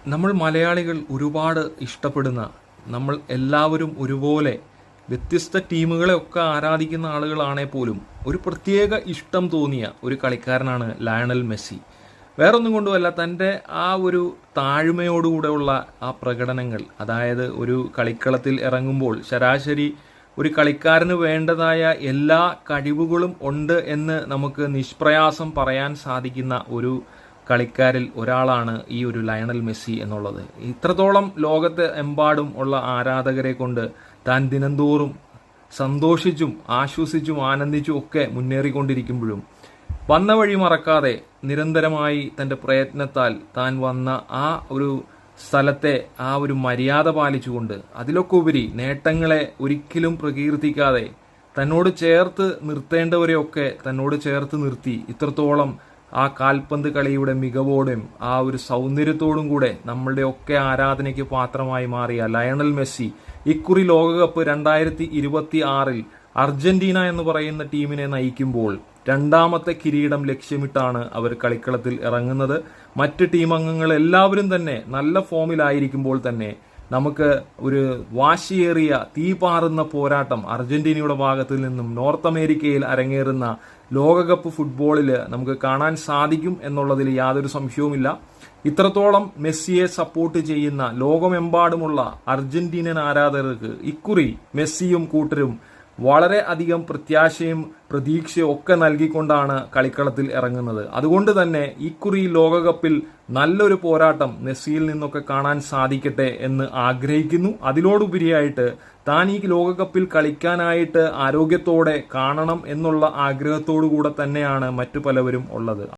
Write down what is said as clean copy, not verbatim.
നമ്മൾ മലയാളികൾ ഒരുപാട് ഇഷ്ടപ്പെടുന്ന, നമ്മൾ എല്ലാവരും ഒരുപോലെ വ്യത്യസ്ത ടീമുകളെ ഒക്കെ ആരാധിക്കുന്ന ആളുകളാണെ പോലും ഒരു പ്രത്യേക ഇഷ്ടം തോന്നിയ ഒരു കളിക്കാരനാണ് ലയണൽ മെസ്സി. വേറൊന്നും കൊണ്ടുമല്ല, തൻ്റെ ആ ഒരു താഴ്മയോടുകൂടെയുള്ള ആ പ്രകടനങ്ങൾ, അതായത് ഒരു കളിക്കളത്തിൽ ഇറങ്ങുമ്പോൾ ശരാശരി ഒരു കളിക്കാരന് വേണ്ടതായ എല്ലാ കഴിവുകളും ഉണ്ട് എന്ന് നമുക്ക് നിഷ്പ്രയാസം പറയാൻ സാധിക്കുന്ന ഒരു കളിക്കാരിൽ ഒരാളാണ് ഈ ഒരു ലയണൽ മെസ്സി എന്നുള്ളത്. ഇത്രത്തോളം ലോകത്ത് എമ്പാടും ഉള്ള ആരാധകരെ കൊണ്ട് താൻ ദിനംതോറും സന്തോഷിച്ചും ആശ്വസിച്ചും ആനന്ദിച്ചും ഒക്കെ മുന്നേറിക്കൊണ്ടിരിക്കുമ്പോഴും വന്ന വഴി മറക്കാതെ നിരന്തരമായി തൻ്റെ പ്രയത്നത്താൽ താൻ വന്ന ആ ഒരു സ്ഥലത്തെ ആ ഒരു മര്യാദ പാലിച്ചുകൊണ്ട്, അതിലൊക്കെ ഉപരി നേട്ടങ്ങളെ ഒരിക്കലും പ്രകീർത്തിക്കാതെ തന്നോട് ചേർത്ത് നിർത്തേണ്ടവരെയൊക്കെ തന്നോട് ചേർത്ത് നിർത്തി ഇത്രത്തോളം ആ കാൽപന്ത് കളിയുടെ മികവോടും ആ ഒരു സൗന്ദര്യത്തോടും കൂടെ നമ്മളുടെ ഒക്കെ ആരാധനയ്ക്ക് പാത്രമായി മാറിയ ലയണൽ മെസ്സി ഇക്കുറി ലോകകപ്പ് 2026 അർജന്റീന എന്ന് പറയുന്ന ടീമിനെ നയിക്കുമ്പോൾ രണ്ടാമത്തെ കിരീടം ലക്ഷ്യമിട്ടാണ് അവർ കളിക്കളത്തിൽ ഇറങ്ങുന്നത്. മറ്റ് ടീം അംഗങ്ങൾ എല്ലാവരും തന്നെ നല്ല ഫോമിലായിരിക്കുമ്പോൾ തന്നെ നമുക്ക് ഒരു വാശിയേറിയ തീപാറുന്ന പോരാട്ടം അർജന്റീനയുടെ ഭാഗത്തു നിന്നും നോർത്ത് അമേരിക്കയിൽ അരങ്ങേറുന്ന ലോകകപ്പ് ഫുട്ബോളിൽ നമുക്ക് കാണാൻ സാധിക്കും എന്നുള്ളതിൽ യാതൊരു സംശയവുമില്ല. ഇത്രത്തോളം മെസ്സിയെ സപ്പോർട്ട് ചെയ്യുന്ന ലോകമെമ്പാടുമുള്ള അർജന്റീനൻ ആരാധകർക്ക് ഇക്കുറി മെസ്സിയും കൂട്ടരും വളരെ അധികം പ്രത്യാശയും പ്രതീക്ഷയും ഒക്കെ നൽകിക്കൊണ്ടാണ് കളിക്കളത്തിൽ ഇറങ്ങുന്നത്. അതുകൊണ്ട് തന്നെ ഇക്കുറി ലോകകപ്പിൽ നല്ലൊരു പോരാട്ടം മെസ്സിയിൽ നിന്നൊക്കെ കാണാൻ സാധിക്കട്ടെ എന്ന് ആഗ്രഹിക്കുന്നു. അതിലോടുപരിയായിട്ട് താൻ ഈ ലോകകപ്പിൽ കളിക്കാനായിട്ട് ആരോഗ്യത്തോടെ കാണണം എന്നുള്ള ആഗ്രഹത്തോടു കൂടെ തന്നെയാണ് മറ്റു പലവരും ഉള്ളത്.